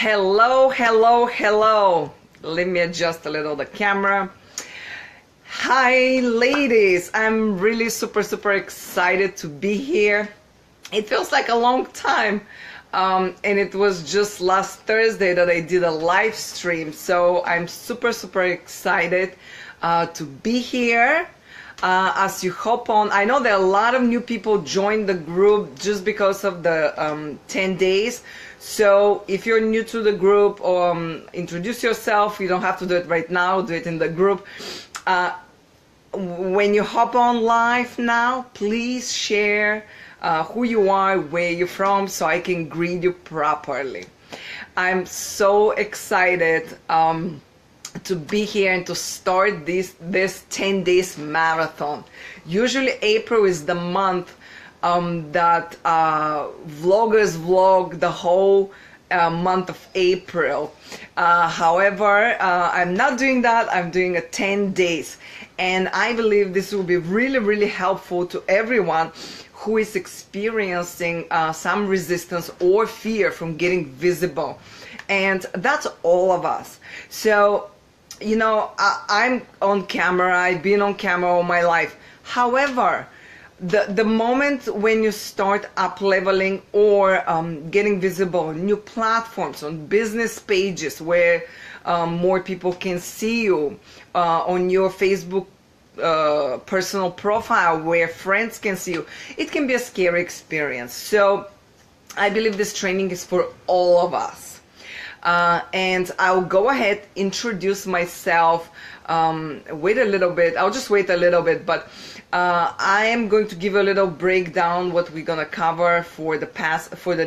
Hello, hello, hello. Let me adjust a little the camera. Hi, ladies. I'm really super excited to be here. It feels like a long time. And it was just last Thursday that I did a live stream. So I'm super excited to be here. As you hop on, I know that a lot of new people joined the group just because of the 10 days. So if you're new to the group, introduce yourself. You don't have to do it right now, do it in the group. When you hop on live now, please share who you are, where you're from, so I can greet you properly. I'm so excited to be here and to start this 10 days marathon. Usually April is the month that vloggers vlog the whole month of April. However, I'm not doing that. I'm doing a 10 days, and I believe this will be really helpful to everyone who is experiencing some resistance or fear from getting visible, and that's all of us. So you know, I'm on camera. I've been on camera all my life. However, the moment when you start up leveling or getting visible on new platforms, on business pages where more people can see you, on your Facebook personal profile where friends can see you, it can be a scary experience. So I believe this training is for all of us. And I'll go ahead, introduce myself. Wait a little bit. I'll just wait a little bit, but I am going to give a little breakdown what we're gonna cover for the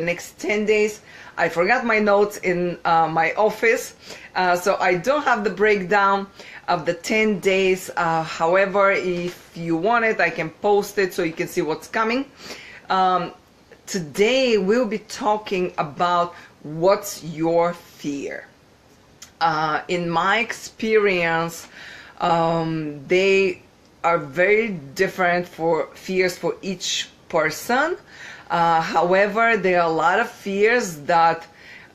next 10 days. I forgot my notes in my office, so I don't have the breakdown of the 10 days. However, if you want it, I can post it so you can see what's coming. Today we'll be talking about what's your fear. In my experience, they are very different for fears for each person. However, there are a lot of fears that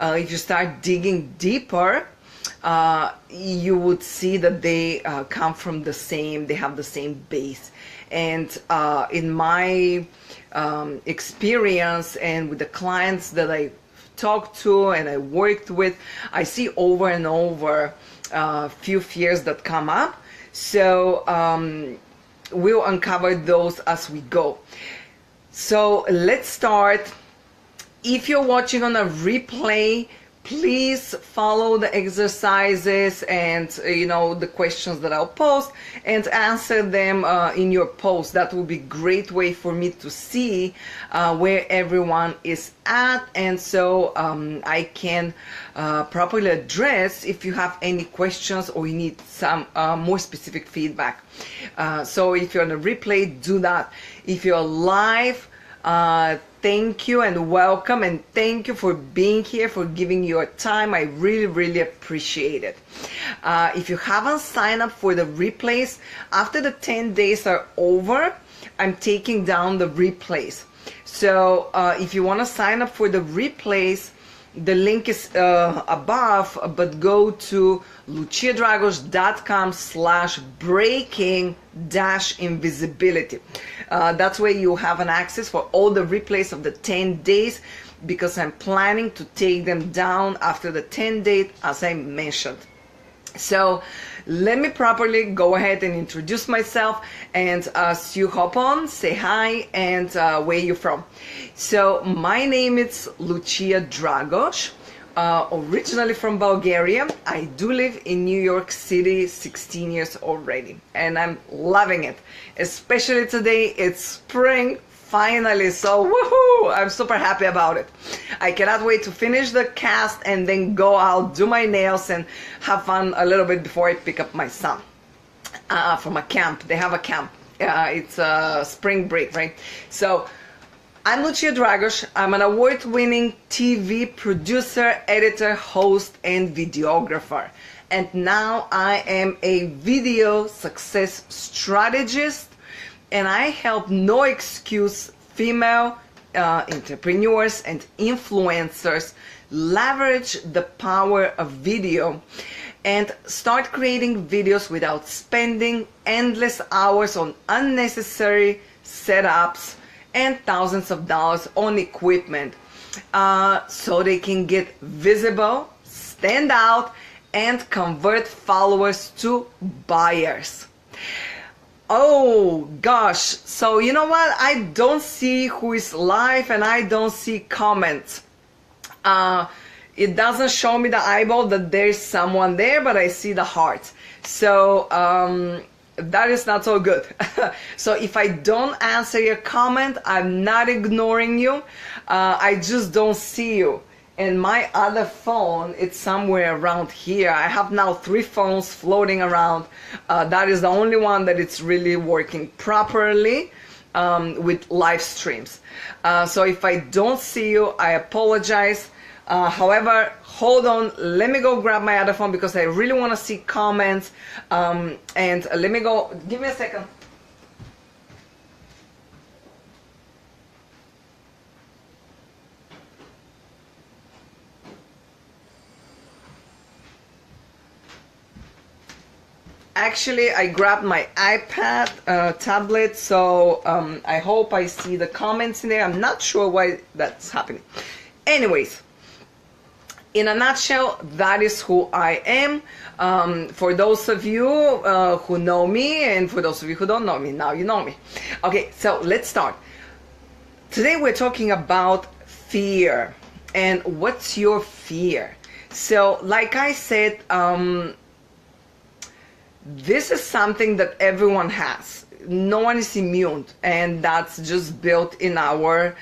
if you start digging deeper, you would see that they come from they have the same base. And in my experience and with the clients that I talked to and I worked with, I see over and over few fears that come up. So we'll uncover those as we go. So let's start. If you're watching on a replay, please follow the exercises and you know, the questions that I'll post, and answer them in your post. That will be a great way for me to see where everyone is at, and so I can properly address if you have any questions or you need some more specific feedback. So if you're on a replay, do that. If you're live, thank you and welcome, and thank you for being here, for giving your time. I really appreciate it. If you haven't signed up for the replays, after the 10 days are over, I'm taking down the replays. So if you want to sign up for the replays, the link is above, but go to luchiadragos.com/breaking-invisibility. That's where you have an access for all the replays of the 10 days, because I'm planning to take them down after the 10 days, as I mentioned. So let me properly go ahead and introduce myself, and as you hop on, say hi and where you're from. So my name is Luchia Dragos, originally from Bulgaria. I do live in New York City 16 years already, and I'm loving it. Especially today, it's spring finally, so woohoo! I'm super happy about it. I cannot wait to finish the cast and then go out, do my nails, and have fun a little bit before I pick up my son from a camp. They have a camp. It's a spring break, right? So I'm Luchia Dragos. I'm an award-winning TV producer, editor, host, and videographer. And now I am a video success strategist, and I help no excuse female entrepreneurs and influencers leverage the power of video and start creating videos without spending endless hours on unnecessary setups and thousands of dollars on equipment, so they can get visible, stand out, and convert followers to buyers. Oh gosh, so you know what? I don't see who is live and I don't see comments. It doesn't show me the eyeball that there's someone there, but I see the heart. So that is not so good. So if I don't answer your comment, I'm not ignoring you. I just don't see you. And my other phone, it's somewhere around here. I have now 3 phones floating around. That is the only one that it's really working properly with live streams. So if I don't see you, I apologize. However, hold on, let me go grab my other phone because I really want to see comments. And let me go, give me a second. Actually, I grabbed my iPad tablet, so I hope I see the comments in there. I'm not sure why that's happening. Anyways, in a nutshell, that is who I am. For those of you who know me, and for those of you who don't know me, now you know me. Okay, so let's start. Today we're talking about fear. And what's your fear? So, like I said, this is something that everyone has. No one is immune, and that's just built in our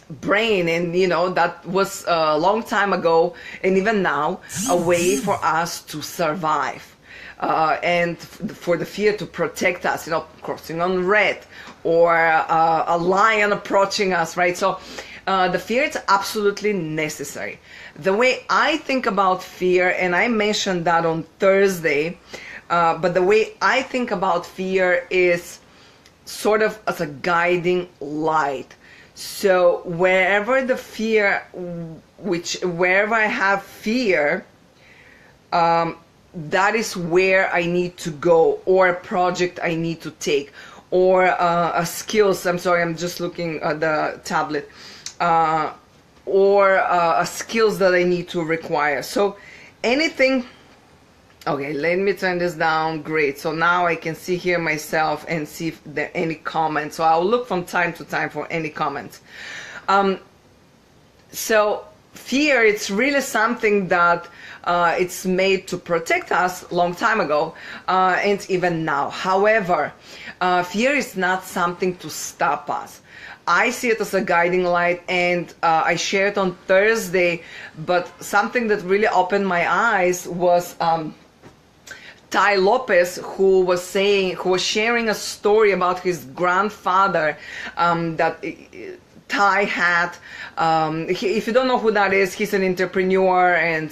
brain. And you know, that was a long time ago, and even now, a way for us to survive, and for the fear to protect us, you know, crossing on red, or a lion approaching us, right? So the fear is absolutely necessary. The way I think about fear, and I mentioned that on Thursday, but the way I think about fear is sort of as a guiding light. So wherever the fear, wherever I have fear, that is where I need to go, or a project I need to take, or a skills. I'm sorry, I'm just looking at the tablet. Or skills that I need to require. So anything. Okay, let me turn this down. Great. So now I can see here myself and see if there are any comments. So I'll look from time to time for any comments. So fear, it's really something that it's made to protect us long time ago, and even now. However, fear is not something to stop us. I see it as a guiding light, and I shared on Thursday, but something that really opened my eyes was Ty Lopez, who was sharing a story about his grandfather, that Ty had. If you don't know who that is, he's an entrepreneur, and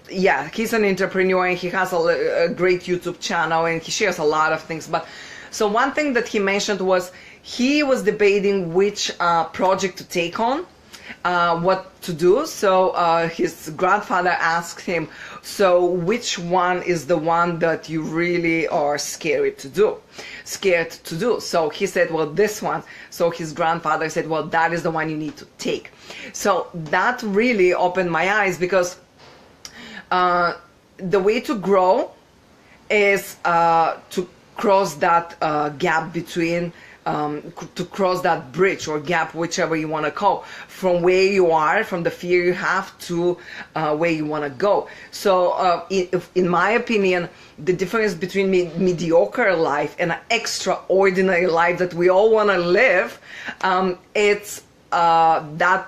yeah, he's an entrepreneur, and he has a great YouTube channel, and he shares a lot of things. But so one thing that he mentioned was he was debating which project to take on, what to do. So his grandfather asked him, so which one is the one that you really are scared to do? So he said, well, this one. So his grandfather said, well, that is the one you need to take. So that really opened my eyes, because the way to grow is to cross that gap between, to cross that bridge or gap, whichever you want to call, from where you are, from the fear you have, to where you want to go. So in my opinion, the difference between mediocre life and an extraordinary life that we all want to live, it's that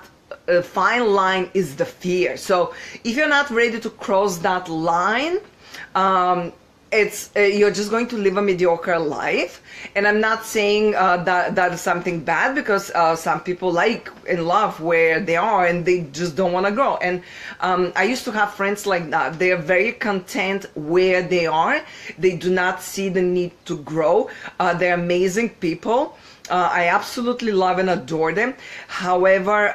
fine line is the fear. So if you're not ready to cross that line, it's you're just going to live a mediocre life. And I'm not saying that is something bad, because some people like and love where they are, and they just don't want to grow. And I used to have friends like that. They are very content where they are. They do not see the need to grow. They're amazing people. I absolutely love and adore them. However,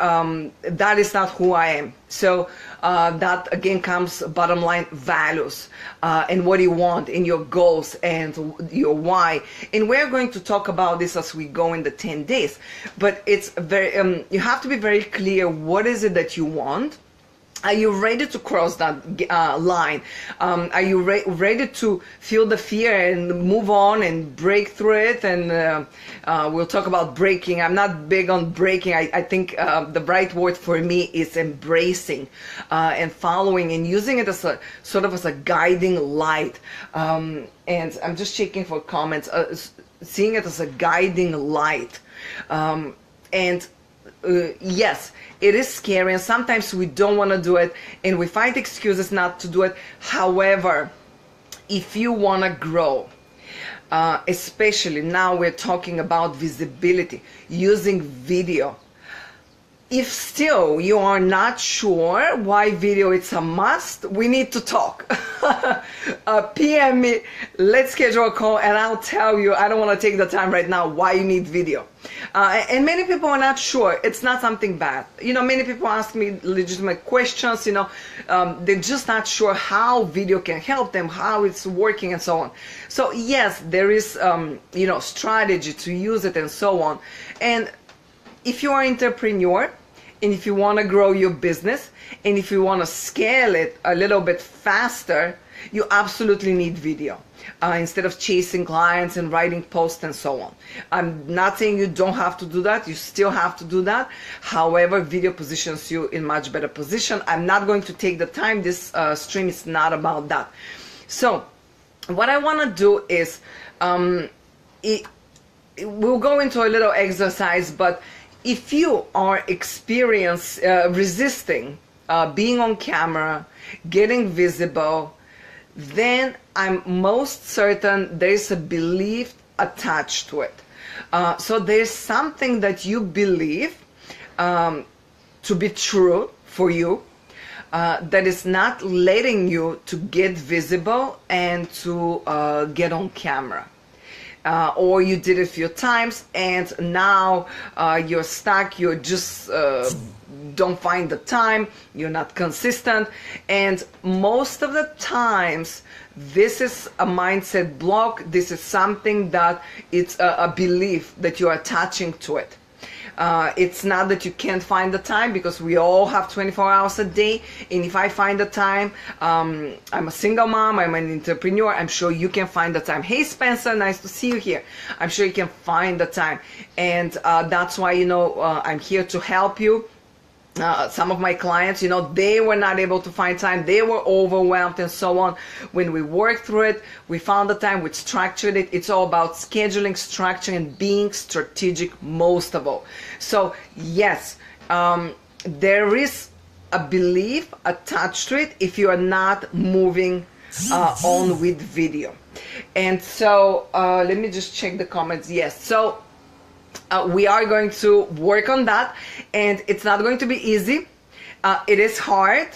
that is not who I am. So that again comes bottom line values and what you want and your goals and your why. And we're going to talk about this as we go in the 10 days. But it's very, you have to be very clear, what is it that you want? Are you ready to cross that line? Are you ready to feel the fear and move on and break through it? And we'll talk about breaking. I'm not big on breaking. I think the right word for me is embracing and following and using it as a sort of as a guiding light. And I'm just checking for comments, seeing it as a guiding light. Yes, it is scary, and sometimes we don't want to do it and we find excuses not to do it. However, if you want to grow, especially now we're talking about visibility, using video. If still you are not sure why video is a must, we need to talk. PM me, let's schedule a call, and I'll tell you, I don't want to take the time right now, why you need video. And many people are not sure. It's not something bad. You know, many people ask me legitimate questions, you know, they're just not sure how video can help them, how it's working and so on. So yes, there is, you know, strategy to use it and so on. And if you are an entrepreneur, and if you want to grow your business, and if you want to scale it a little bit faster, you absolutely need video instead of chasing clients and writing posts and so on. I'm not saying you don't have to do that. You still have to do that. However, video positions you in much better position. I'm not going to take the time. This stream is not about that. So what I want to do is we'll go into a little exercise, but if you are resisting being on camera, getting visible, then I'm most certain there's a belief attached to it. So there's something that you believe to be true for you that is not letting you to get visible and to get on camera. Or you did it a few times and now you're stuck, you're just don't find the time, you're not consistent, and most of the times this is a mindset block. This is something that it's a belief that you're attaching to it. It's not that you can't find the time, because we all have 24 hours a day, and if I find the time, I'm a single mom, I'm an entrepreneur, I'm sure you can find the time. Hey Spencer, nice to see you here. I'm sure you can find the time, and that's why, you know, I'm here to help you. Some of my clients, you know, they were not able to find time, they were overwhelmed and so on. When we worked through it, we found the time, we structured it. It's all about scheduling, structuring, and being strategic most of all. So yes, there is a belief attached to it if you are not moving on with video. And so let me just check the comments. Yes, so we are going to work on that, and it's not going to be easy. It is hard.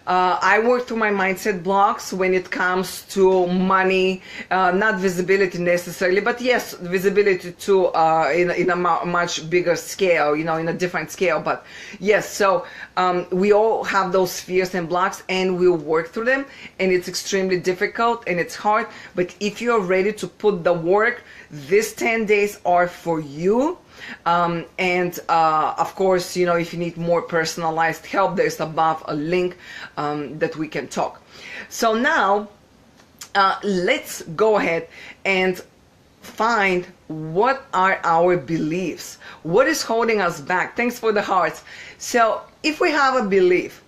I work through my mindset blocks when it comes to money, not visibility necessarily, but yes, visibility too, in a much bigger scale, you know, in a different scale. But yes, so we all have those fears and blocks, and we'll work through them, and it's extremely difficult and it's hard. But if you're ready to put the work, these 10 days are for you. Of course, you know, if you need more personalized help, there's above a link that we can talk. So now let's go ahead and find what are our beliefs, what is holding us back. Thanks for the hearts. So if we have a belief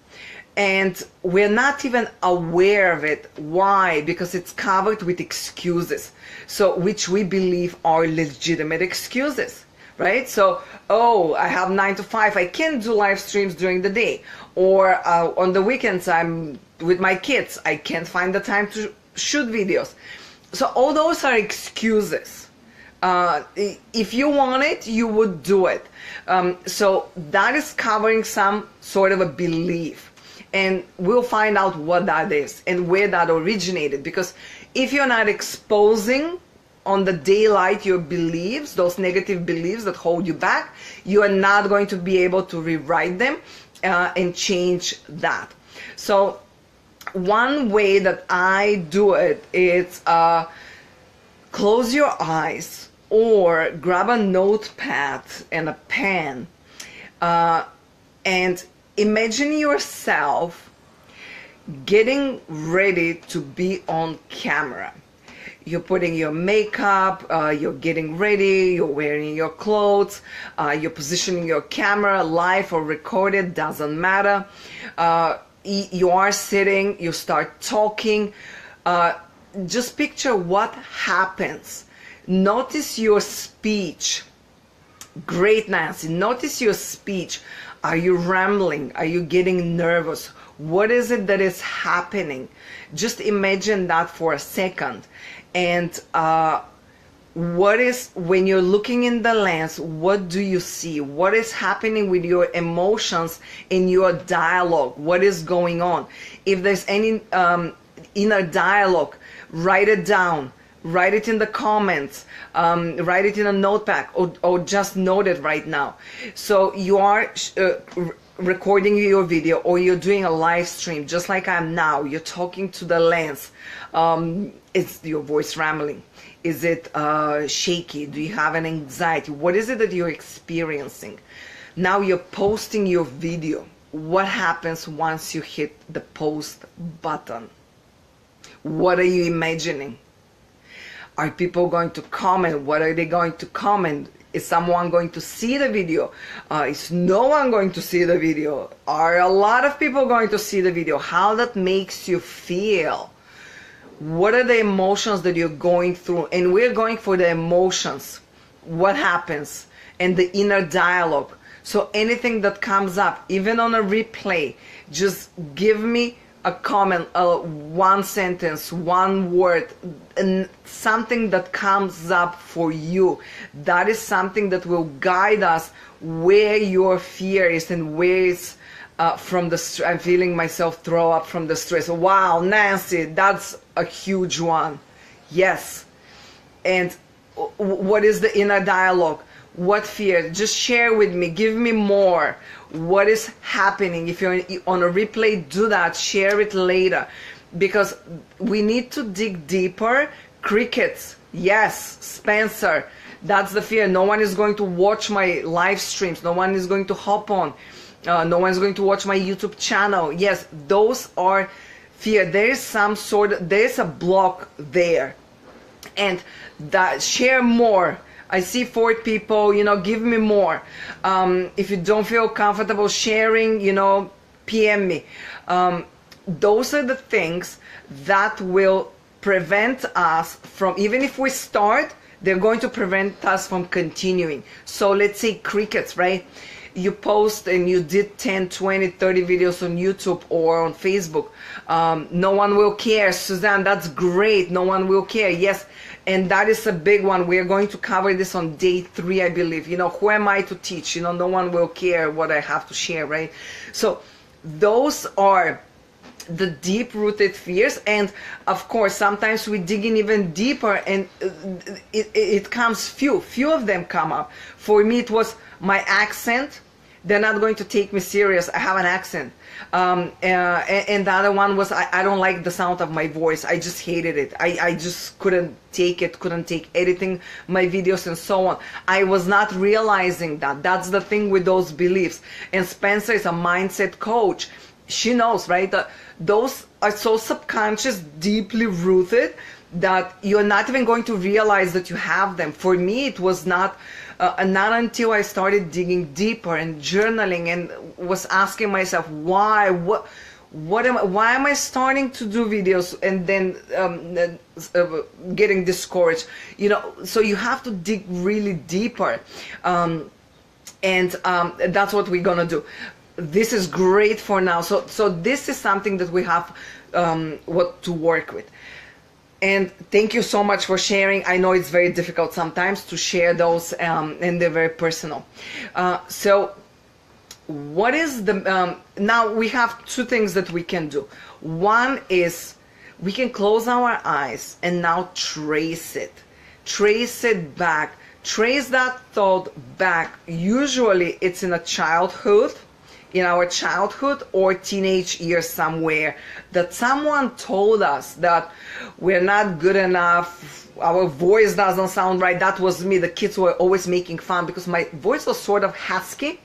and we're not even aware of it, why? Because it's covered with excuses, so which we believe are legitimate excuses. Right? So, oh, I have 9 to 5, I can't do live streams during the day, or on the weekends I'm with my kids, I can't find the time to shoot videos. So all those are excuses. If you want it, you would do it. So that is covering some sort of a belief, and we'll find out what that is and where that originated. Because if you're not exposing on the daylight your beliefs, those negative beliefs that hold you back, you are not going to be able to rewrite them and change that. So one way that I do it is close your eyes or grab a notepad and a pen and imagine yourself getting ready to be on camera. You're putting your makeup, you're getting ready, you're wearing your clothes, you're positioning your camera, live or recorded, doesn't matter. You are sitting, you start talking. Just picture what happens. Notice your speech. Great, Nancy. Notice your speech. Are you rambling? Are you getting nervous? What is it that is happening? Just imagine that for a second. And what is, when you're looking in the lens, what do you see? What is happening with your emotions in your dialogue? What is going on? If there's any inner dialogue, write it down. Write it in the comments, write it in a notepad, or just note it right now. So you are recording your video, or you're doing a live stream, just like I'm now. You're talking to the lens. Is your voice rambling? Is it shaky? Do you have an anxiety? What is it that you're experiencing? Now you're posting your video. What happens once you hit the post button? What are you imagining? Are people going to comment? What are they going to comment? Is someone going to see the video? Is no one going to see the video? Are a lot of people going to see the video? How that makes you feel? What are the emotions that you're going through? And we're going for the emotions. What happens? And the inner dialogue. So anything that comes up, even on a replay, just give me a comment, one sentence, one word, and something that comes up for you. That is something that will guide us where your fear is and where it's from the I'm feeling myself throw up from the stress. Wow, Nancy, that's a huge one. Yes. And what is the inner dialogue? What fear? Just share with me. Give me more. What is happening? If you're on a replay, do that. Share it later. Because we need to dig deeper. Crickets. Yes. Spencer. That's the fear. No one is going to watch my live streams. No one is going to hop on. No one is going to watch my YouTube channel. Yes. Those are fear. There is some sort. There's a block there. And that share more. I see 4 people, give me more. If you don't feel comfortable sharing, PM me. Those are the things that will prevent us from, even if we start, they're going to prevent us from continuing. So let's say crickets, right? You post and you did 10, 20, 30 videos on YouTube or on Facebook. No one will care. Suzanne, that's great. No one will care. Yes. And that is a big one. We are going to cover this on day 3, I believe. Who am I to teach? No one will care what I have to share, right? So those are the deep-rooted fears. And of course, sometimes we dig in even deeper and it comes few of them come up. For me, it was my accent. They're not going to take me serious. I have an accent. And the other one was I don't like the sound of my voice. I just hated it. I just couldn't take it, couldn't take editing my videos and so on. I was not realizing that. That's the thing with those beliefs. And Spencer is a mindset coach. She knows, right? Those are so subconscious, deeply rooted that you're not even going to realize that you have them. For me, it was not until I started digging deeper and journaling and was asking myself, why? Why am I starting to do videos and then getting discouraged? So you have to dig really deeper. And that's what we're gonna do. This is great for now. So this is something that we have what to work with. And thank you so much for sharing. I know it's very difficult sometimes to share those, and they're very personal. So what is the, now we have 2 things that we can do. One is we can close our eyes and now trace it. trace it back. Trace that thought back. Usually it's in a childhood, in our childhood or teenage years somewhere, that someone told us that we're not good enough, our voice doesn't sound right. That was me. The kids were always making fun because my voice was sort of husky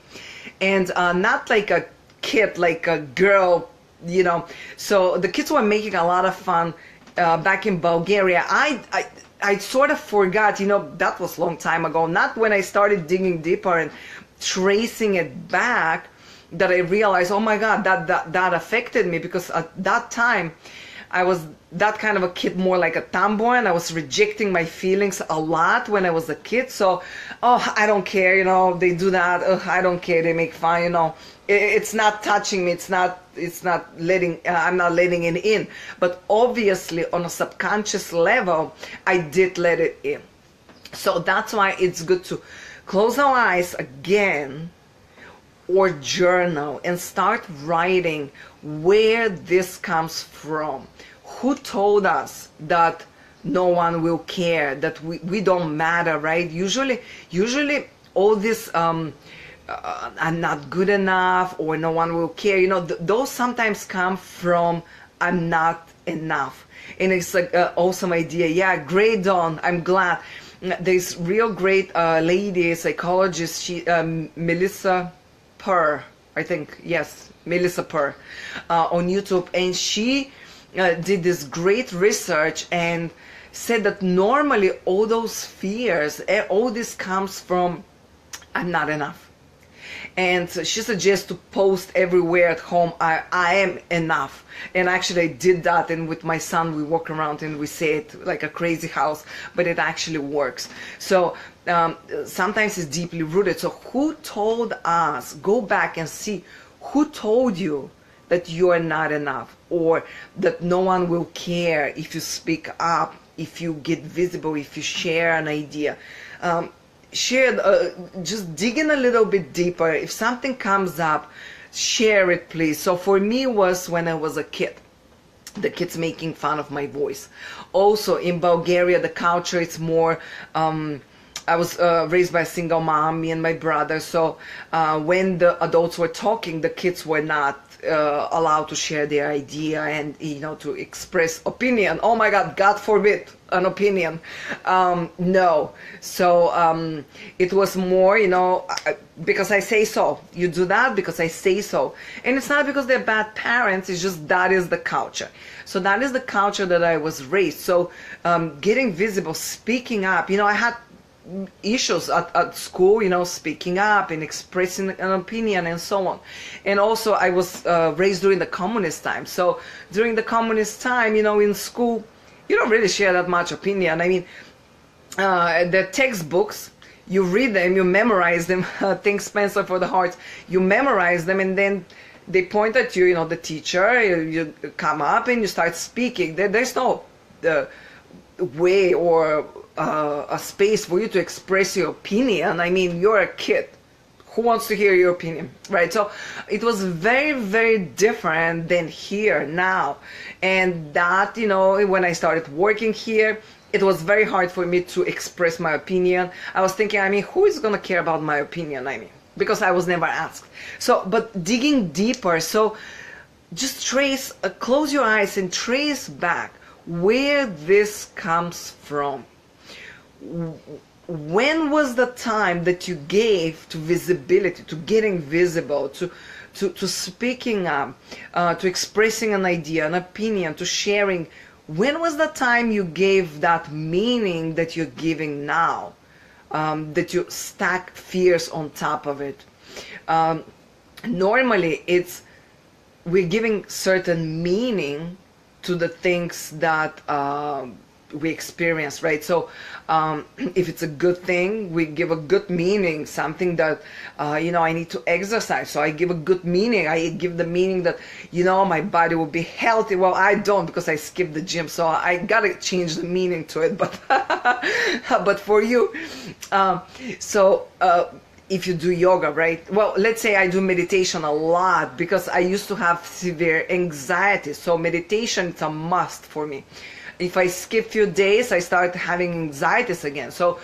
and not like a kid, like a girl, you know. So the kids were making a lot of fun back in Bulgaria. I sort of forgot, you know, that was a long time ago. Not when I started digging deeper and tracing it back that I realized, oh my God, that affected me, because at that time I was that kind of a kid, more like a tomboy, and I was rejecting my feelings a lot when I was a kid. So, oh, I don't care, you know, they do that. Oh, I don't care. They make fun, you know. It's not touching me. It's not letting, I'm not letting it in. But obviously on a subconscious level, I did let it in. So that's why it's good to close our eyes again or journal and start writing where this comes from. Who told us that no one will care, that we don't matter, right? Usually all this I'm not good enough or no one will care, you know, those sometimes come from I'm not enough. And it's like an awesome idea. Yeah, great, Dawn. I'm glad. There's real great lady, psychologist, she Melissa Purr, I think, yes, Melissa Purr, on YouTube, and she did this great research and said that normally all those fears, all this comes from I'm not enough. And she suggests to post everywhere at home, I am enough. And actually I did that, and with my son we walk around and we say it like a crazy house, but it actually works. So sometimes it's deeply rooted. So who told us? Go back and see who told you that you are not enough, or that no one will care if you speak up, if you get visible, if you share an idea. Share, just dig in a little bit deeper. If something comes up, share it, please. So for me was when I was a kid, the kids making fun of my voice. Also in Bulgaria, the culture, it's more, I was raised by a single mom, me and my brother. So when the adults were talking, the kids were not allowed to share their idea and, you know, to express opinion. Oh my God, God forbid an opinion. No. So it was more, you know, because I say so. You do that because I say so. And it's not because they're bad parents, it's just that is the culture. So that is the culture that I was raised. So getting visible, speaking up, you know, I had issues at school, you know, speaking up and expressing an opinion and so on. And also I was raised during the communist time. So during the communist time, you know, in school, you don't really share that much opinion. I mean, the textbooks, you read them, you memorize them. Think Spencer for the Hearts. You memorize them, and then they point at you, you know, the teacher, you come up and you start speaking. There's no way or a space for you to express your opinion. I mean, you're a kid. Who wants to hear your opinion, right? So it was very, very different than here now. And that, you know, when I started working here, it was very hard for me to express my opinion. I was thinking, I mean, who is going to care about my opinion? I mean, because I was never asked. So, but digging deeper, so just trace, close your eyes and trace back where this comes from. When was the time that you gave to visibility, to getting visible, to speaking up, to expressing an idea, an opinion, to sharing? When was the time you gave that meaning that you're giving now, that you stack fears on top of it? Normally, we're giving certain meaning to the things that we experience, right? So if it's a good thing, we give a good meaning, something that you know, I need to exercise, so I give a good meaning. I give the meaning that, you know, my body will be healthy. Well, I don't, because I skipped the gym, so I gotta change the meaning to it. But but for you, if you do yoga, right? Well, let's say I do meditation a lot because I used to have severe anxiety. So meditation is a must for me. If I skip few days, I start having anxieties again. So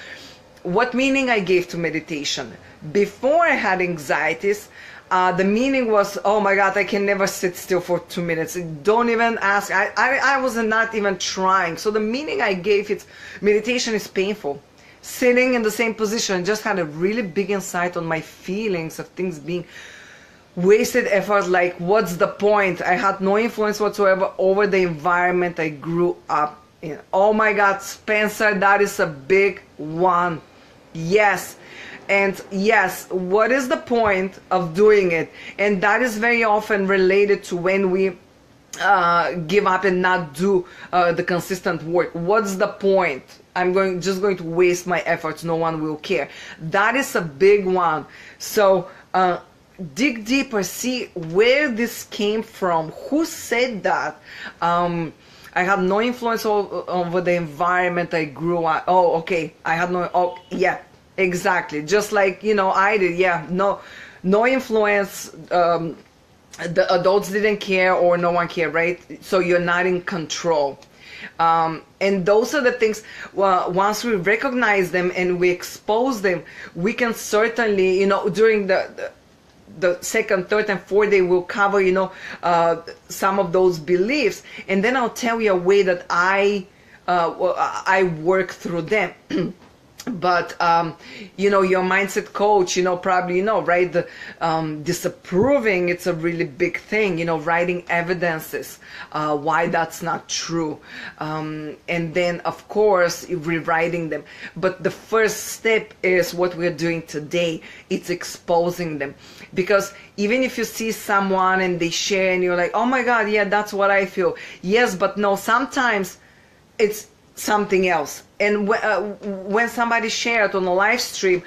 what meaning I gave to meditation? Before I had anxieties, the meaning was, oh my God, I can never sit still for 2 minutes. Don't even ask. I was not even trying. So the meaning I gave it, meditation is painful. Sitting in the same position, just had a really big insight on my feelings of things being wasted effort. Like, what's the point? I had no influence whatsoever over the environment I grew up in. Oh my God, Spencer, that is a big one. Yes. And yes, what is the point of doing it? And that is very often related to when we give up and not do the consistent work. What's the point? I'm just going to waste my efforts. No one will care. That is a big one. So dig deeper, see where this came from. Who said that? I had no influence over the environment I grew up. Oh, okay. I had no. Oh, yeah, exactly. Just like, you know, I did. Yeah, no influence. The adults didn't care, or no one cared, right? So you're not in control. And those are the things. Well, once we recognize them and we expose them, we can certainly, you know, during the second, third, and fourth day, we'll cover, you know, some of those beliefs, and then I'll tell you a way that I work through them. But you know, your mindset coach, you know, probably, you know, right, the disapproving, it's a really big thing, you know, writing evidences why that's not true, and then of course rewriting them. But the first step is what we're doing today. It's exposing them, because even if you see someone and they share and you're like, oh my God, yeah, that's what I feel. Yes, but no, sometimes it's something else. And when somebody shared on a live stream,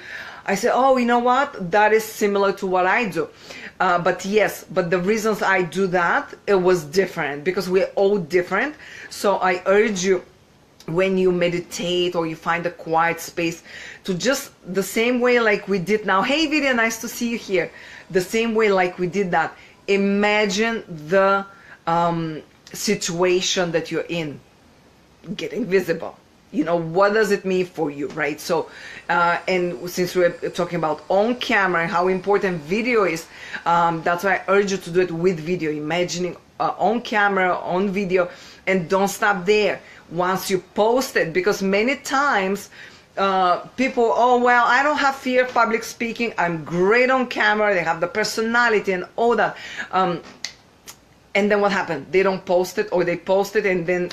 I said, oh, you know what, that is similar to what I do. But yes, but the reasons I do that, it was different, because we're all different. So I urge you, when you meditate or you find a quiet space, to just the same way like we did now, hey Vidya, nice to see you here, the same way like we did that, imagine the situation that you're in, getting visible. You know, what does it mean for you, right? So and since we're talking about on camera and how important video is, that's why I urge you to do it with video, imagining on camera, on video. And don't stop there once you post it, because many times people, oh well, I don't have fear of public speaking, I'm great on camera, they have the personality and all that, and then what happened? They don't post it, or they post it and then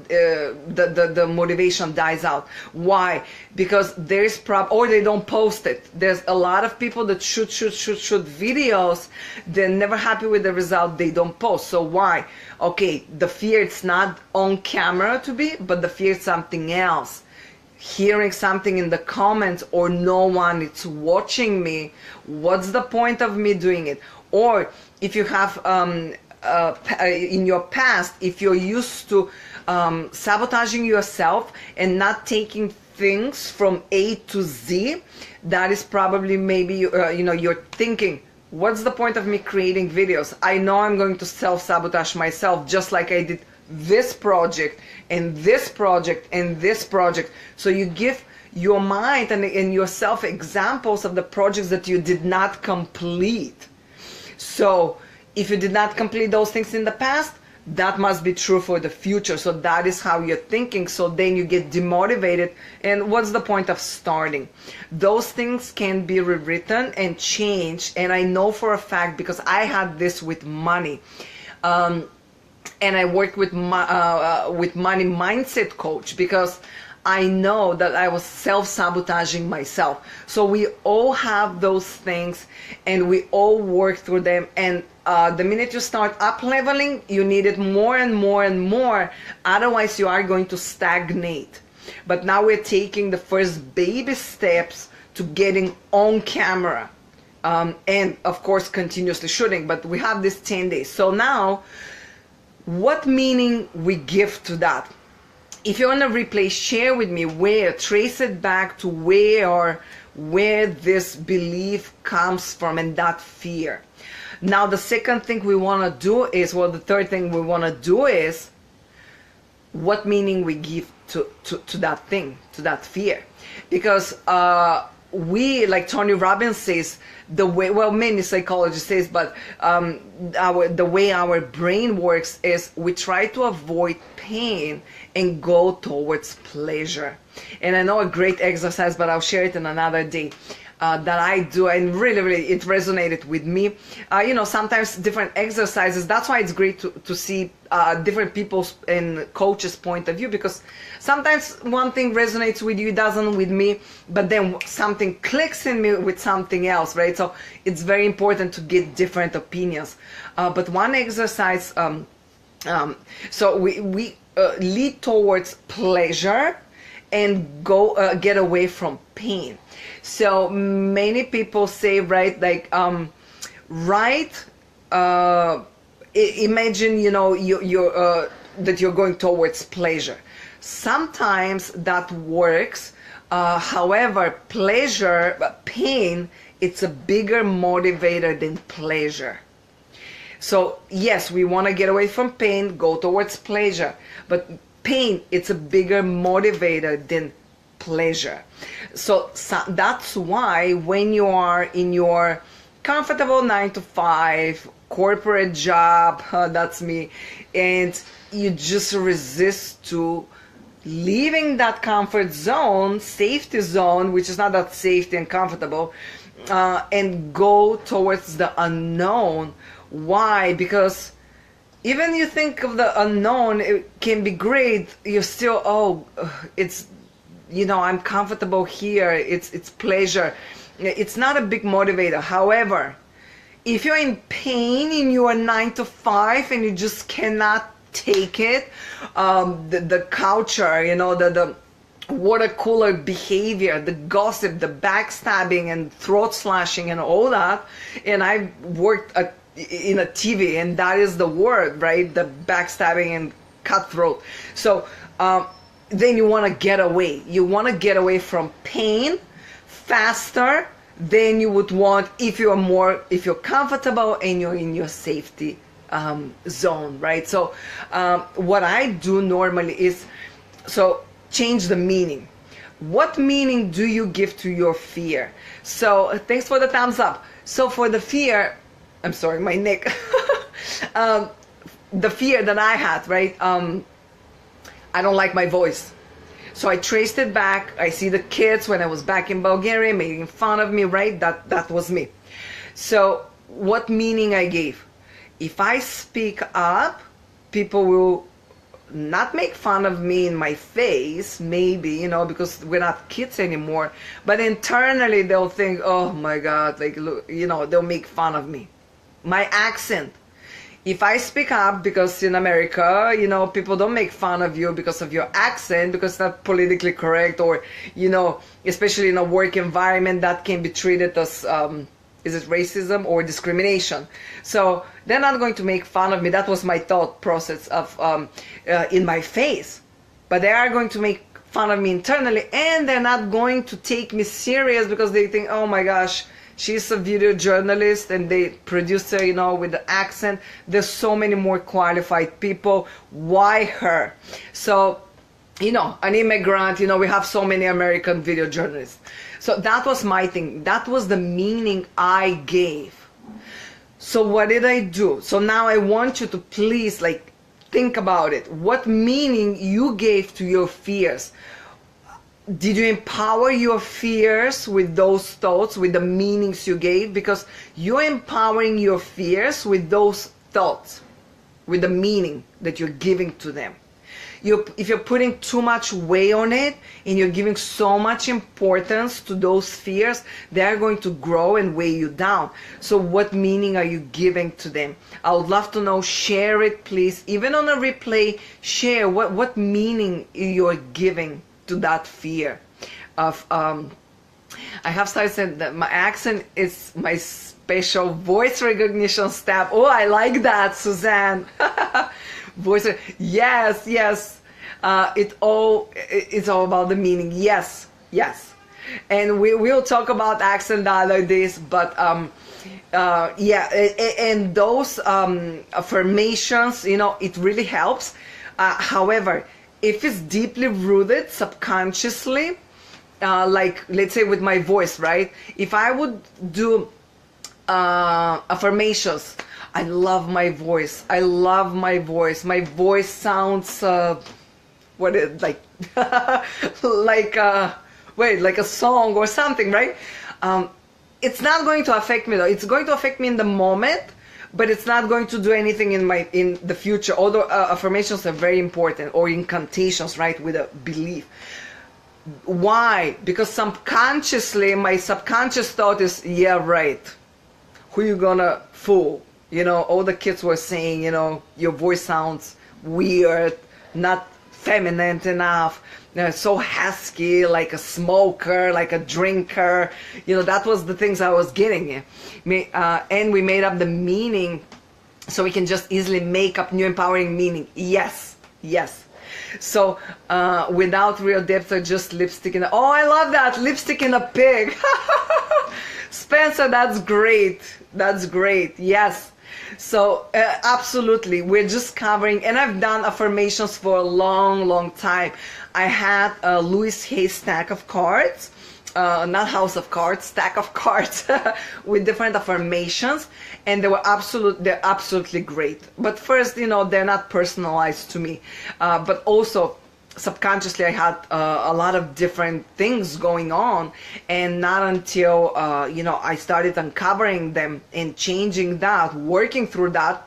the motivation dies out. Why? Because there's or they don't post it. There's a lot of people that shoot videos, they're never happy with the result, they don't post. So why? Okay, the fear, it's not on camera to be, but the fear is something else. Hearing something in the comments, or no one is watching me, what's the point of me doing it? Or if you have in your past, if you're used to sabotaging yourself and not taking things from A to Z, that is probably maybe you know, you're thinking, what's the point of me creating videos? I know I'm going to self-sabotage myself, just like I did this project and this project and this project. So you give your mind and yourself examples of the projects that you did not complete. So if you did not complete those things in the past, that must be true for the future. So that is how you're thinking. So then you get demotivated. And what's the point of starting? Those things can be rewritten and changed. And I know for a fact, because I had this with money. And I worked with money mindset coach, because I know that I was self-sabotaging myself. So we all have those things, and we all work through them. And the minute you start up-leveling, you need it more and more and more. Otherwise, you are going to stagnate. But now we're taking the first baby steps to getting on camera. And, of course, continuously shooting. But we have this 10 days. So now, what meaning we give to that? If you're on a replay, share with me where, trace it back to where this belief comes from, and that fear. Now, the second thing we want to do is, well, the third thing we want to do is what meaning we give to that thing, to that fear. Because we, like Tony Robbins says, the way, well, many psychologists says, but the way our brain works is we try to avoid pain and go towards pleasure. And I know a great exercise, but I'll share it in another day. That I do, and really it resonated with me. Sometimes different exercises, that's why it's great to see different people's and coaches' point of view, because sometimes one thing resonates with you, it doesn't with me, but then something clicks in me with something else, right? So it's very important to get different opinions. But one exercise, so we lead towards pleasure and go get away from pain. So many people say, right, like, imagine, that you're going towards pleasure. Sometimes that works. However, pain, it's a bigger motivator than pleasure. So yes, we want to get away from pain, go towards pleasure, but pain, it's a bigger motivator than pleasure. So that's why when you are in your comfortable 9-to-5 corporate job, that's me, and you just resist to leaving that comfort zone, safety zone, which is not that safety and comfortable, and go towards the unknown. Why? Because even you think of the unknown, it can be great, you're still, it's, I'm comfortable here, it's pleasure. It's not a big motivator. However, if you're in pain in your 9-to-5 and you just cannot take it, the culture, the water cooler behavior, the gossip, the backstabbing and throat slashing and all that, and I worked in a TV, and that is the word, right? The backstabbing and cutthroat. So then you want to get away. You want to get away from pain faster than you would want if you're comfortable and you're in your safety zone, right? So what I do normally is, change the meaning. What meaning do you give to your fear? So thanks for the thumbs up. So for the fear, I'm sorry, my neck. The fear that I had, right? I don't like my voice. So I traced it back. I see the kids when I was back in Bulgaria making fun of me, right? That was me. So what meaning I gave? If I speak up, people will not make fun of me in my face, maybe, because we're not kids anymore. But internally they'll think, oh my God, like, look, they'll make fun of me. My accent. If I speak up, because in America, people don't make fun of you because of your accent, because it's not politically correct, or, especially in a work environment, that can be treated as, is it racism or discrimination? So they're not going to make fun of me. That was my thought process of in my face. But they are going to make fun of me internally, and they're not going to take me serious because they think, oh my gosh, she's a video journalist and they produce her, with the accent. There's so many more qualified people. Why her? So, an immigrant, we have so many American video journalists. So that was my thing. That was the meaning I gave. So what did I do? So now I want you to please, think about it. What meaning you gave to your fears? Did you empower your fears with those thoughts, with the meanings you gave? Because you're empowering your fears with those thoughts, with the meaning that you're giving to them. If you're putting too much weight on it and you're giving so much importance to those fears, they're going to grow and weigh you down. So what meaning are you giving to them? I would love to know. Share it, please. Even on a replay, share what meaning you're giving to that fear of I have started saying that my accent is my special voice recognition step. Oh, I like that, Suzanne. Voice, yes. It's all about the meaning. Yes. And we will talk about accent the other days, but and those affirmations, it really helps. However, if it's deeply rooted subconsciously, like let's say with my voice, right? If I would do affirmations, I love my voice. I love my voice. My voice sounds what is like like like a song or something, right? It's not going to affect me though. It's going to affect me in the moment, but it's not going to do anything in the future. Although affirmations are very important, or incantations, right, with a belief. Why? Because subconsciously, my subconscious thought is, yeah, right. Who you gonna fool? You know, all the kids were saying, you know, your voice sounds weird, not feminine enough, so husky, like a smoker, like a drinker. You know, that was the things I was getting. And we made up the meaning so we can just easily make up new empowering meaning. Yes, yes. So without real depth or just lipstick in oh, I love that, lipstick in a pig. Spencer, that's great. That's great. Yes. So absolutely, we're just covering, and I've done affirmations for a long time. I had a Louis Hay stack of cards, not house of cards, stack of cards with different affirmations, and they're absolutely great. But first, you know, they're not personalized to me, but also subconsciously I had a lot of different things going on, and not until you know, I started uncovering them and changing that, working through that,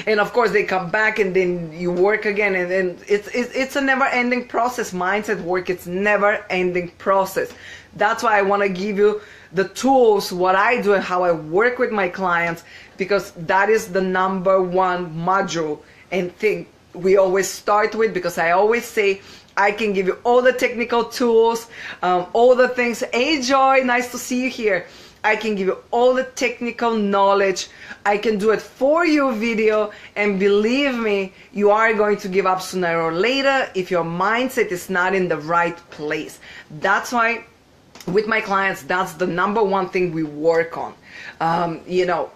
and of course they come back, and then you work again, and then it's a never-ending process. Mindset work, it's never-ending process. That's why I want to give you the tools, what I do and how I work with my clients, because that is the number one module and thing we always start with, because I always say I can give you all the technical tools, all the things. Hey Joy, nice to see you here. I can give you all the technical knowledge. I can do it for you video, and believe me, you are going to give up sooner or later if your mindset is not in the right place. That's why with my clients, that's the number one thing we work on. You know,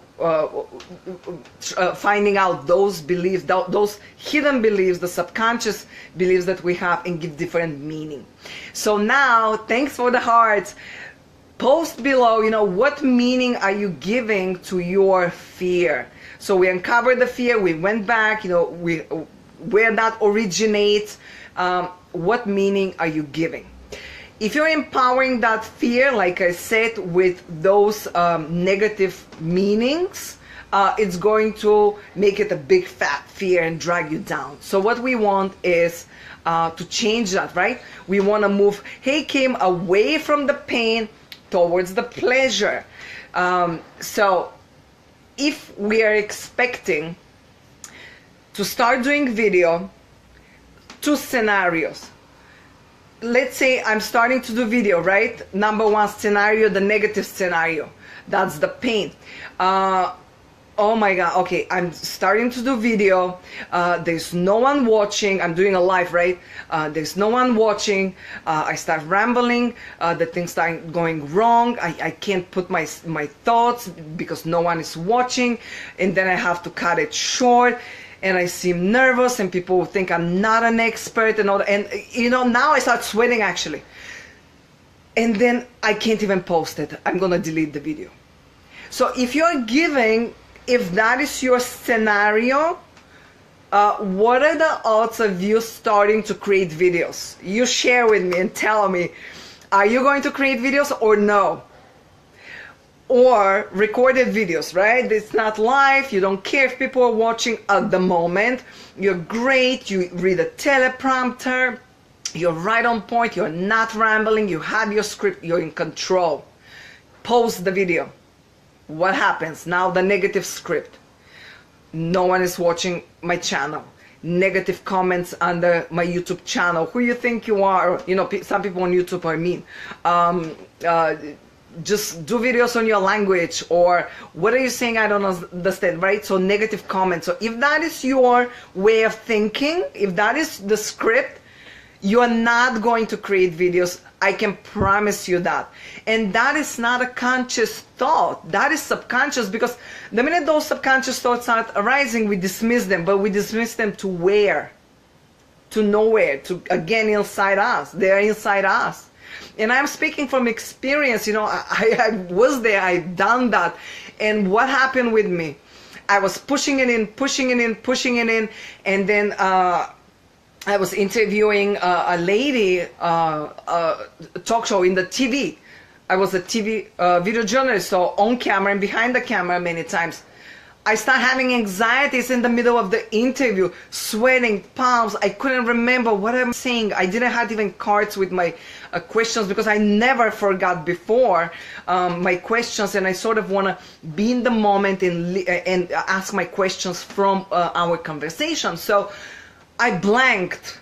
finding out those beliefs, those hidden beliefs, the subconscious beliefs that we have, and give different meaning. So now, thanks for the hearts. Post below, you know, what meaning are you giving to your fear? So we uncovered the fear, we went back, you know, where that originates. What meaning are you giving? If you're empowering that fear, like I said, with those negative meanings, it's going to make it a big fat fear and drag you down. So what we want is to change that, right? We want to move, hey Kim, away from the pain towards the pleasure. So if we are expecting to start doing video, 2 scenarios. Let's say I'm starting to do video, right? Number one scenario, the negative scenario. That's the pain. Oh my God, okay, I'm starting to do video. There's no one watching. I'm doing a live, right? There's no one watching. I start rambling. The things start going wrong. I can't put my thoughts because no one is watching. And then I have to cut it short. And I seem nervous, and people think I'm not an expert and all that. And you know, now I start sweating actually. And then I can't even post it. I'm gonna delete the video. So if you're giving, if that is your scenario, what are the odds of you starting to create videos? You share with me and tell me, are you going to create videos or no? Or recorded videos, right? It's not live. You don't care if people are watching at the moment. You're great. You read a teleprompter. You're right on point. You're not rambling. You have your script. You're in control. Post the video. What happens? Now the negative script. No one is watching my channel. Negative comments under my YouTube channel. Who you think you are? You know, some people on YouTube are mean. Just do videos on your language, or what are you saying? I don't understand, right? So negative comments. So if that is your way of thinking, if that is the script, you are not going to create videos. I can promise you that. And that is not a conscious thought. That is subconscious, because the minute those subconscious thoughts start arising, we dismiss them. But we dismiss them to where? to nowhere, to again inside us. They're inside us. And I'm speaking from experience. You know, I was there, I've done that. And what happened with me? I was pushing it in, pushing it in, pushing it in, and then I was interviewing a lady, talk show in the TV. I was a TV video journalist, so on camera and behind the camera many times. I started having anxieties in the middle of the interview, sweating, palms. I couldn't remember what I'm saying. I didn't have even cards with my questions because I never forgot before my questions, and I sort of want to be in the moment and ask my questions from our conversation. So I blanked.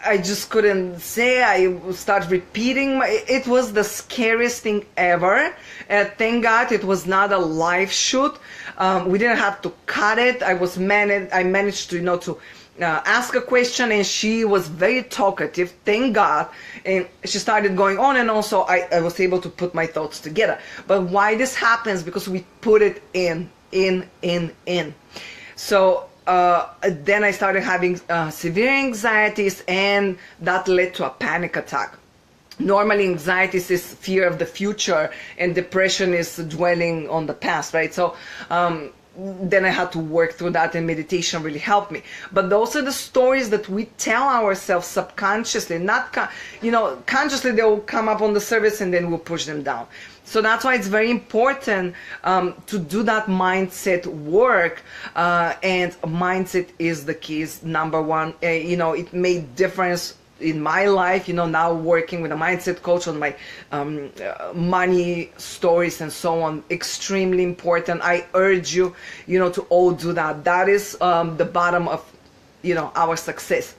I just couldn't say. I started repeating. It was the scariest thing ever. Thank God it was not a live shoot. We didn't have to cut it. I managed to, you know, to ask a question, and she was very talkative. Thank God. And she started going on and on, so I was able to put my thoughts together. But why this happens? Because we put it in. So then I started having severe anxieties, and that led to a panic attack. Normally anxiety is fear of the future, and depression is dwelling on the past, right? So then I had to work through that, and meditation really helped me. But those are the stories that we tell ourselves subconsciously, not consciously. They will come up on the surface, and then we'll push them down. So that's why it's very important to do that mindset work, and mindset is the key, is number one. It made difference in my life, now working with a mindset coach on my money stories and so on. Extremely important. I urge you, to all do that. That is the bottom of, our success.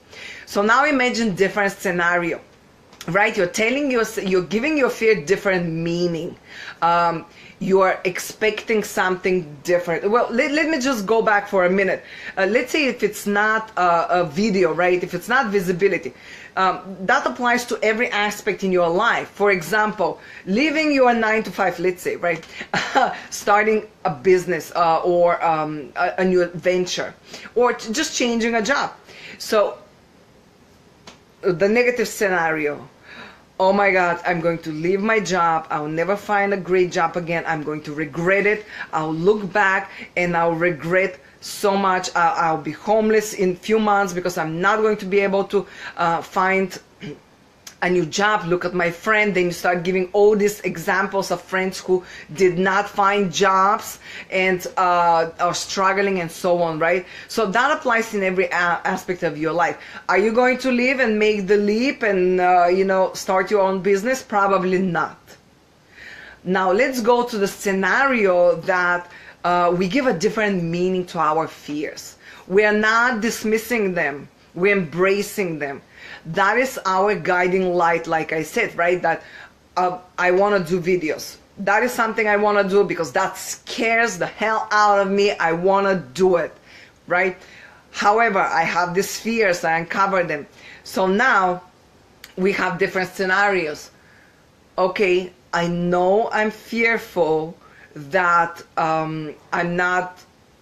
So now imagine different scenario. Right, you're giving your fear different meaning. You are expecting something different. Well, let me just go back for a minute. Let's say if it's not a video, right? If it's not visibility, that applies to every aspect in your life. For example, leaving your 9 to 5, let's say, right? Starting a business or a new venture, or just changing a job. So the negative scenario: oh my God, I'm going to leave my job. I'll never find a great job again. I'm going to regret it. I'll look back and I'll regret so much. I'll be homeless in a few months because I'm not going to be able to find a new job. Look at my friend. Then you start giving all these examples of friends who did not find jobs and are struggling and so on, right? So that applies in every aspect of your life. Are you going to leave and make the leap and start your own business? Probably not. Now let's go to the scenario that we give a different meaning to our fears. We are not dismissing them. We're embracing them. That is our guiding light, like I said, right? That I want to do videos. That is something I want to do because that scares the hell out of me. I want to do it, right? However, I have these fears. I uncover them. So now we have different scenarios. Okay, I know I'm fearful that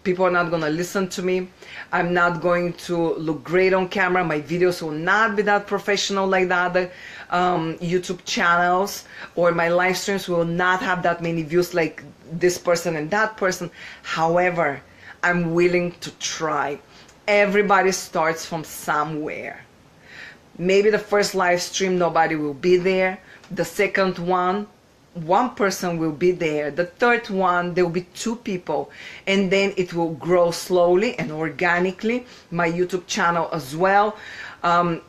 people are not going to listen to me. I'm not going to look great on camera. My videos will not be that professional like the other YouTube channels, or my live streams will not have that many views like this person and that person. However, I'm willing to try. Everybody starts from somewhere. Maybe the first live stream, nobody will be there. The second one person will be there. The third one, there will be 2 people, and then it will grow slowly and organically. My YouTube channel as well, and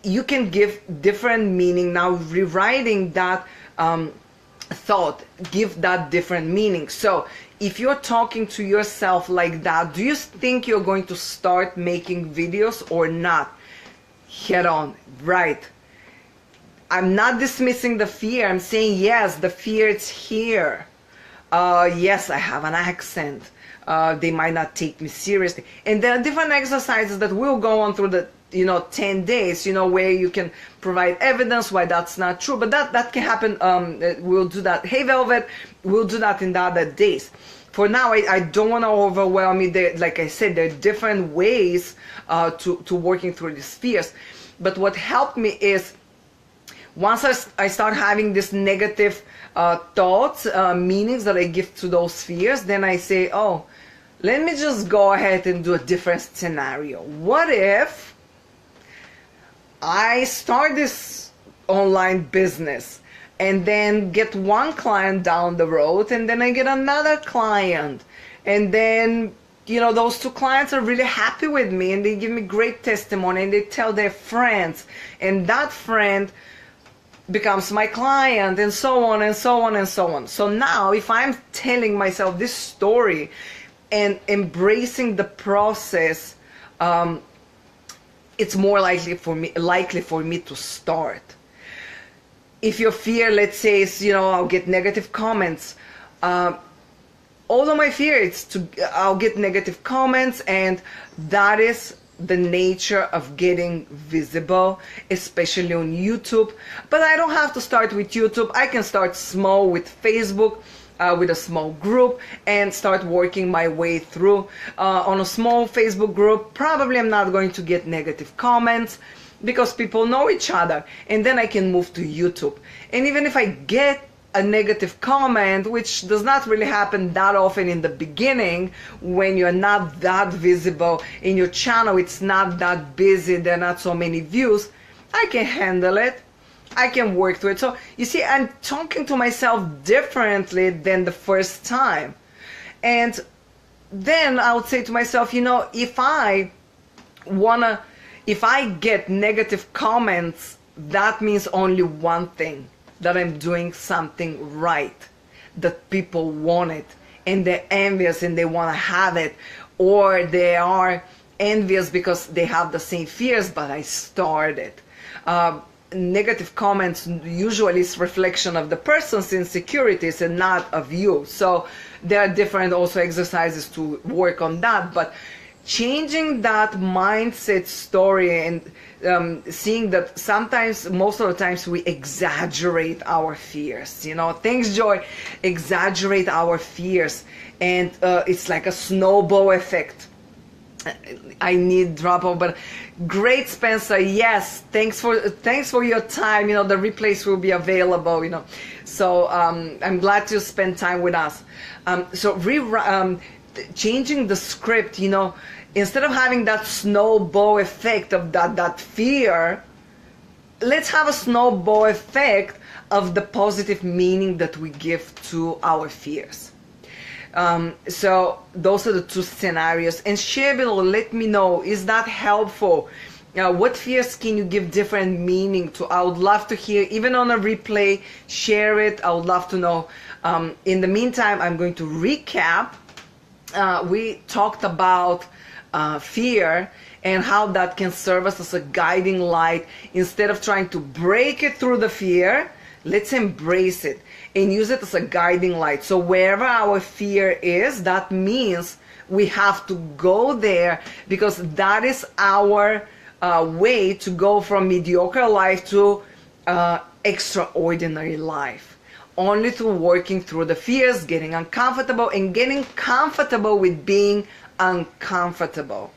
you can give different meaning. Now rewriting that thought, give that different meaning. So if you're talking to yourself like that, do you think you're going to start making videos or not? Head on, right? I'm not dismissing the fear. I'm saying, yes, the fear is here. Yes, I have an accent. They might not take me seriously. And there are different exercises that will go on through the 10 days, where you can provide evidence why that's not true. But that can happen. We'll do that. Hey, Velvet, we'll do that in the other days. for now, I don't want to overwhelm you. Like I said, there are different ways to working through these fears. But what helped me is, once I start having this negative thoughts, meanings that I give to those fears, then I say, oh, let me just go ahead and do a different scenario. What if I start this online business and then get one client down the road, and then I get another client, and then, you know, those two clients are really happy with me and they give me great testimony and they tell their friends, and that friend becomes my client, and so on and so on and so on. So now if I'm telling myself this story and embracing the process, it's more likely for me to start. If your fear, let's say, is, you know, I'll get negative comments, all of my fear is I'll get negative comments, and that is the nature of getting visible, especially on YouTube. But I don't have to start with YouTube. I can start small with Facebook, with a small group, and start working my way through. On a small Facebook group, probably I'm not going to get negative comments because people know each other, and then I can move to YouTube. And even if I get a negative comment, which does not really happen that often in the beginning, when you're not that visible in your channel, it's not that busy, there are not so many views, I can handle it. I can work through it. So you see, I'm talking to myself differently than the first time. And then I would say to myself, you know, if I get negative comments, that means only one thing, that I'm doing something right, that people want it, and they're envious and they want to have it, or they are envious because they have the same fears, but I started. Negative comments usually is reflection of the person's insecurities and not of you. So there are different also exercises to work on that, but changing that mindset story and seeing that sometimes, most of the times, we exaggerate our fears. You know, thanks, Joy. Exaggerate our fears, and it's like a snowball effect. I need drop off, but great, Spencer. Yes, thanks for your time. You know, the replays will be available. You know, so I'm glad to spend time with us. Changing the script. You know, instead of having that snowball effect of that fear, let's have a snowball effect of the positive meaning that we give to our fears. So those are the two scenarios. And share below, let me know, is that helpful? What fears can you give different meaning to? I would love to hear, even on a replay, share it. I would love to know. In the meantime, I'm going to recap. We talked about fear and how that can serve us as a guiding light. Instead of trying to break it through the fear, let's embrace it and use it as a guiding light. So wherever our fear is, that means we have to go there, because that is our way to go from mediocre life to extraordinary life. Only through working through the fears, getting uncomfortable, and getting comfortable with being uncomfortable,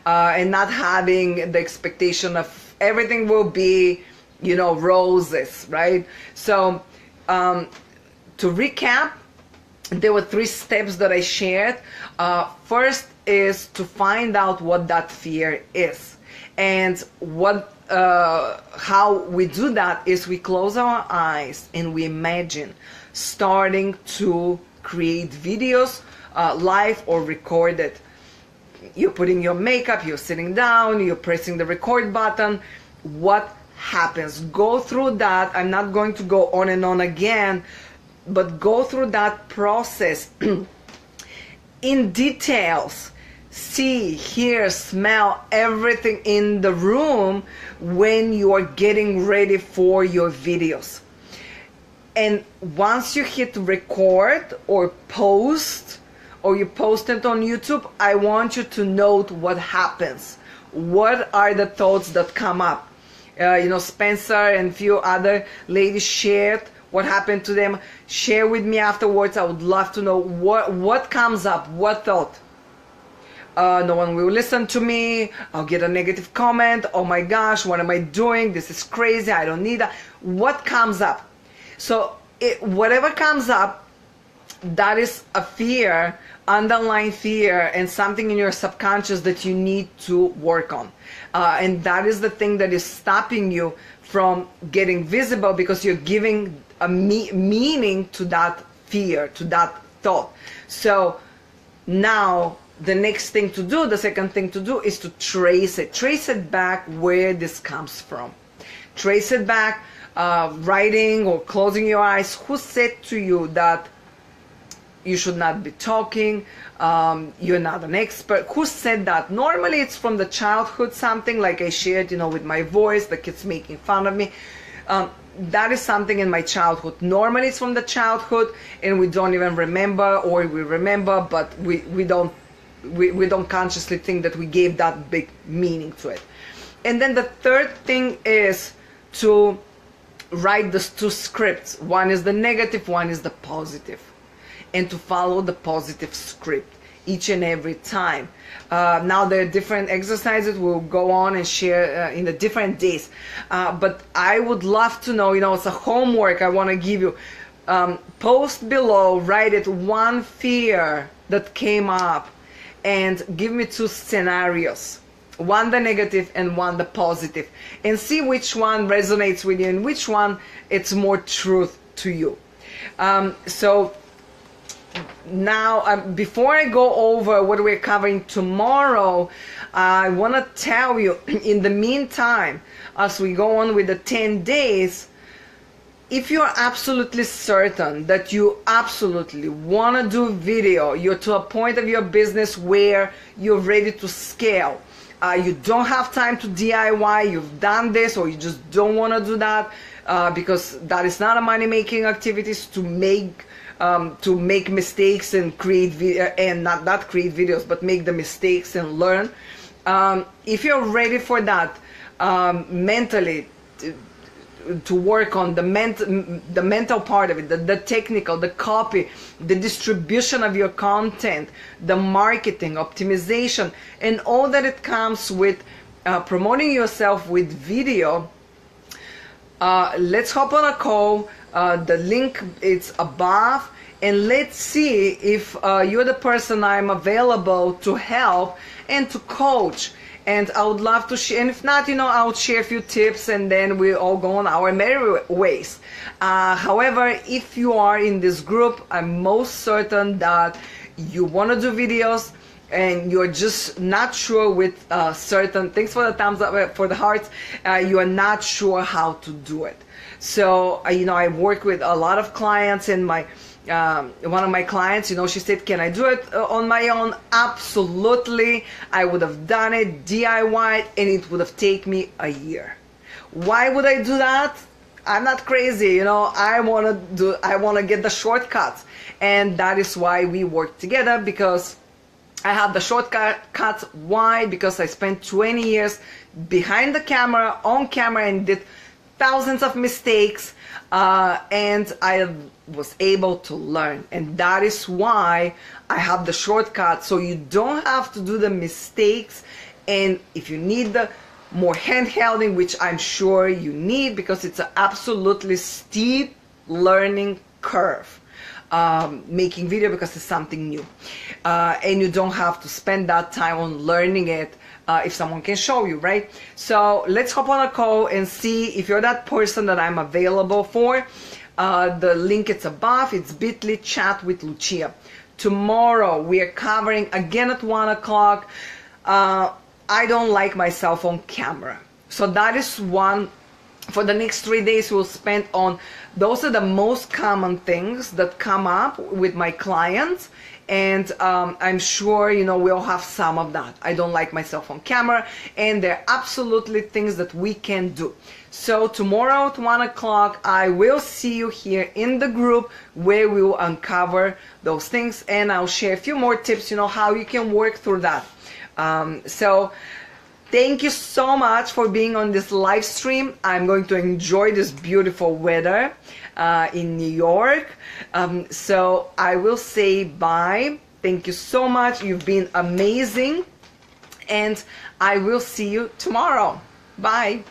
and not having the expectation of everything will be, you know, roses, right? So to recap, there were 3 steps that I shared. First is to find out what that fear is, and how we do that is we close our eyes and we imagine starting to create videos, live or recorded. You're putting your makeup, you're sitting down, you're pressing the record button. What happens? Go through that. I'm not going to go on and on again, but go through that process in details. See, hear, smell everything in the room when you are getting ready for your videos. And once you hit record or post, or you post it on YouTube, I want you to note what happens. What are the thoughts that come up? You know, Spencer and a few other ladies shared what happened to them. Share with me afterwards. I would love to know what comes up, what thought. No one will listen to me. I'll get a negative comment. Oh my gosh, what am I doing? This is crazy. I don't need that. What comes up? So whatever comes up, that is a fear, underlying fear, and something in your subconscious that you need to work on. And that is the thing that is stopping you from getting visible, because you're giving a meaning to that fear, to that thought. So now the next thing to do, the second thing to do, is to trace it back where this comes from. Trace it back, writing or closing your eyes. Who said to you that you should not be talking, you're not an expert? Who said that? Normally it's from the childhood, something like I shared, with my voice, the kids making fun of me. That is something in my childhood. Normally it's from the childhood, and we don't even remember, or we remember, but we don't consciously think that we gave that big meaning to it. And then the third thing is to write these two scripts. One is the negative, one is the positive. And to follow the positive script each and every time. Now there are different exercises we'll go on and share in the different days. But I would love to know, it's a homework I want to give you. Post below, write it, one fear that came up, and give me two scenarios. One the negative and one the positive. And see which one resonates with you and which one it's more truth to you. So now, before I go over what we're covering tomorrow, I want to tell you, in the meantime, as we go on with the 10 days, if you're absolutely certain that you absolutely want to do video, you're to a point of your business where you're ready to scale, you don't have time to DIY, you've done this, or you just don't want to do that, because that is not a money-making activities, to make mistakes and create and not create videos, but make the mistakes and learn. If you're ready for that, mentally, to work on the mental part of it, the technical, the copy, the distribution of your content, the marketing, optimization, and all that it comes with promoting yourself with video, let's hop on a call. The link is above, and let's see if you're the person I'm available to help and to coach. And I would love to share, and if not, I'll share a few tips, and then we all go on our merry ways. However, if you are in this group, I'm most certain that you want to do videos, and you're just not sure with certain things. For the thumbs up, for the hearts, you are not sure how to do it. So I work with a lot of clients, and one of my clients, she said, can I do it on my own? Absolutely. I would have done it DIY, and it would have taken me a year. Why would I do that? I'm not crazy. I want to get the shortcuts, and that is why we work together, because I have the shortcuts. Why? Because I spent 20 years behind the camera, on camera, and did thousands of mistakes, and I was able to learn. And that is why I have the shortcut, so you don't have to do the mistakes. And if you need the more hand-holding, which I'm sure you need, because it's an absolutely steep learning curve, making video, because it's something new, and you don't have to spend that time on learning it if someone can show you, right? So let's hop on a call and see if you're that person that I'm available for. The link is above. It's bit.ly chat with Luchia. Tomorrow we are covering again at 1 o'clock. I don't like myself on camera. So that is one. For the next 3 days we'll spend on, those are the most common things that come up with my clients. And I'm sure, we'll have some of that. I don't like myself on camera, and there are absolutely things that we can do. So tomorrow at 1 o'clock, I will see you here in the group, where we will uncover those things, and I'll share a few more tips, how you can work through that. So Thank you so much for being on this live stream. I'm going to enjoy this beautiful weather in New York. So I will say bye. Thank you so much. You've been amazing. And I will see you tomorrow. Bye.